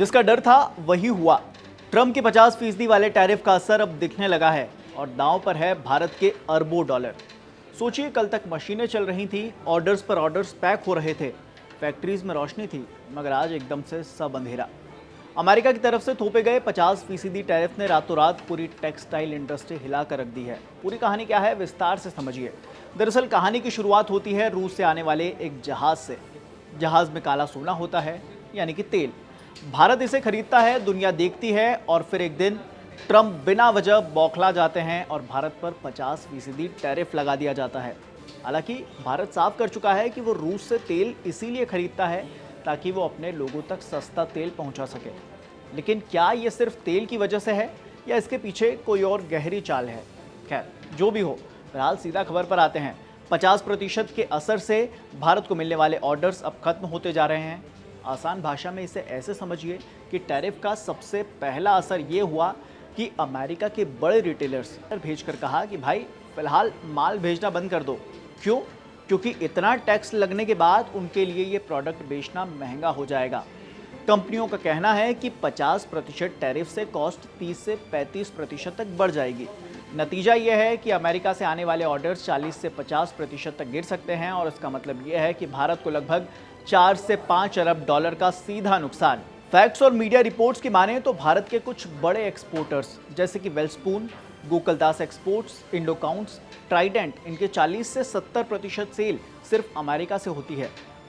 जिसका डर था वही हुआ। ट्रंप के 50% वाले टैरिफ का असर अब दिखने लगा है और दांव पर है भारत के अरबों डॉलर। सोचिए, कल तक मशीनें चल रही थी, ऑर्डर्स पर ऑर्डर्स पैक हो रहे थे, फैक्ट्रीज में रोशनी थी, मगर आज एकदम से सब अंधेरा। अमेरिका की तरफ से थोपे गए 50% टैरिफ ने रातों रात पूरी टेक्सटाइल इंडस्ट्री हिला कर रख दी है। पूरी कहानी क्या है, विस्तार से समझिए। दरअसल कहानी की शुरुआत होती है रूस से आने वाले एक जहाज से। जहाज में काला सोना होता है, यानी कि तेल। भारत इसे खरीदता है, दुनिया देखती है और फिर एक दिन ट्रंप बिना वजह बौखला जाते हैं और भारत पर 50% टैरिफ लगा दिया जाता है। हालांकि भारत साफ कर चुका है कि वो रूस से तेल इसीलिए खरीदता है ताकि वो अपने लोगों तक सस्ता तेल पहुंचा सके। लेकिन क्या ये सिर्फ तेल की वजह से है या इसके पीछे कोई और गहरी चाल है? खैर, जो भी हो, फिलहाल सीधा खबर पर आते हैं। 50% के असर से भारत को मिलने वाले ऑर्डर्स अब खत्म होते जा रहे हैं। आसान भाषा में इसे ऐसे समझिए कि टैरिफ का सबसे पहला असर ये हुआ कि अमेरिका के बड़े रिटेलर्स भेजकर कहा कि भाई फिलहाल माल भेजना बंद कर दो। क्यों? क्योंकि इतना टैक्स लगने के बाद उनके लिए ये प्रोडक्ट बेचना महंगा हो जाएगा। कंपनियों का कहना है कि 50% टैरिफ से कॉस्ट 30 से 35% तक बढ़ जाएगी। नतीजा यह है कि अमेरिका से आने वाले ऑर्डर्स 40 से 50% तक गिर सकते हैं और इसका मतलब यह है कि भारत को लगभग 4 से 5 अरब डॉलर का सीधा नुकसान। फैक्ट्स और मीडिया रिपोर्ट्स की माने तो भारत के कुछ बड़े एक्सपोर्टर्स जैसे कि वेलस्पून, गोकुलदास एक्सपोर्ट्स, इंडोकाउंट्स, ट्राइडेंट, इनके 40 से 70% सेल सिर्फ अमेरिका से होती है।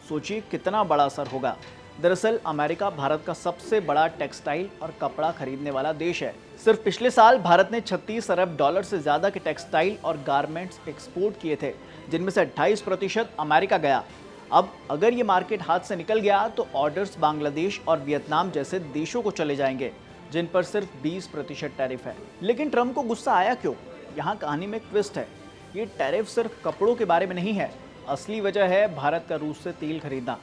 सोचिए कितना बड़ा असर होगा। दरअसल अमेरिका भारत का सबसे बड़ा टेक्सटाइल और कपड़ा खरीदने वाला देश है। सिर्फ पिछले साल भारत ने 36 अरब डॉलर से ज्यादा के टेक्सटाइल और गारमेंट्स एक्सपोर्ट किए थे, जिनमें से 28% अमेरिका गया। अब अगर ये मार्केट हाथ से निकल गया तो ऑर्डर्स बांग्लादेश और वियतनाम जैसे देशों को चले जाएंगे, जिन पर सिर्फ 20% टैरिफ है। लेकिन ट्रंप को गुस्सा आया क्यों? यहाँ कहानी में एक ट्विस्ट है। ये टैरिफ सिर्फ कपड़ों के बारे में नहीं है। असली वजह है भारत का रूस से तेल खरीदना।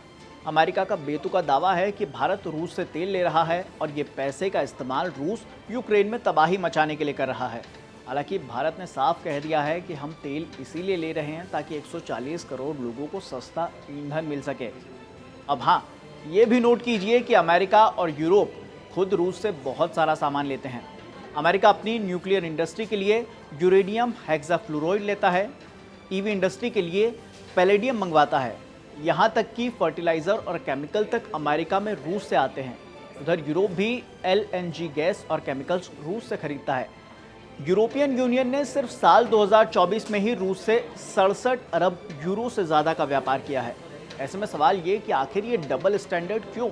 अमेरिका का बेतुका दावा है कि भारत रूस से तेल ले रहा है और ये पैसे का इस्तेमाल रूस यूक्रेन में तबाही मचाने के लिए कर रहा है। हालांकि भारत ने साफ कह दिया है कि हम तेल इसीलिए ले रहे हैं ताकि 140 करोड़ लोगों को सस्ता ईंधन मिल सके। अब हाँ, ये भी नोट कीजिए कि अमेरिका और यूरोप खुद रूस से बहुत सारा सामान लेते हैं। अमेरिका अपनी न्यूक्लियर इंडस्ट्री के लिए यूरेनियम हेक्साफ्लोराइड लेता है, ईवी इंडस्ट्री के लिए पैलेडियम मंगवाता है, यहाँ तक कि फर्टिलाइजर और केमिकल तक अमेरिका में रूस से आते हैं। उधर यूरोप भी LNG गैस और केमिकल्स रूस से खरीदता है। यूरोपियन यूनियन ने सिर्फ साल 2024 में ही रूस से 67 अरब यूरो से ज़्यादा का व्यापार किया है। ऐसे में सवाल ये कि आखिर ये डबल स्टैंडर्ड क्यों?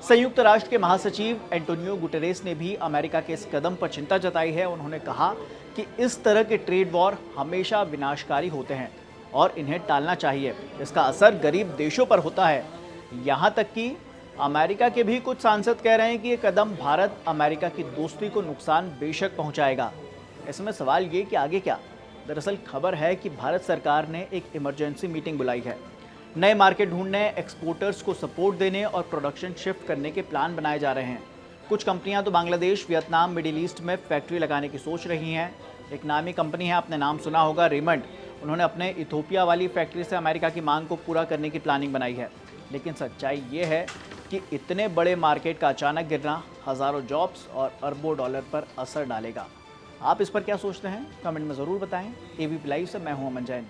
संयुक्त राष्ट्र के महासचिव एंटोनियो गुटेरेस ने भी अमेरिका के इस कदम पर चिंता जताई है। उन्होंने कहा कि इस तरह के ट्रेड वॉर हमेशा विनाशकारी होते हैं और इन्हें टालना चाहिए। इसका असर गरीब देशों पर होता है। यहाँ तक कि अमेरिका के भी कुछ सांसद कह रहे हैं कि ये कदम भारत अमेरिका की दोस्ती को नुकसान बेशक पहुँचाएगा। ऐसे में सवाल ये कि आगे क्या? दरअसल खबर है कि भारत सरकार ने एक इमरजेंसी मीटिंग बुलाई है। नए मार्केट ढूंढने, एक्सपोर्टर्स को सपोर्ट देने और प्रोडक्शन शिफ्ट करने के प्लान बनाए जा रहे हैं। कुछ कंपनियां तो बांग्लादेश, वियतनाम, मिडिल ईस्ट में फैक्ट्री लगाने की सोच रही हैं। एक नामी कंपनी है, आपने नाम सुना होगा, रेमंड। उन्होंने अपने इथोपिया वाली फैक्ट्री से अमेरिका की मांग को पूरा करने की प्लानिंग बनाई है। लेकिन सच्चाई ये है कि इतने बड़े मार्केट का अचानक गिरना हज़ारों जॉब्स और अरबों डॉलर पर असर डालेगा। आप इस पर क्या सोचते हैं? कमेंट में ज़रूर बताएं। ABP लाइव से मैं हूं अमन जैन।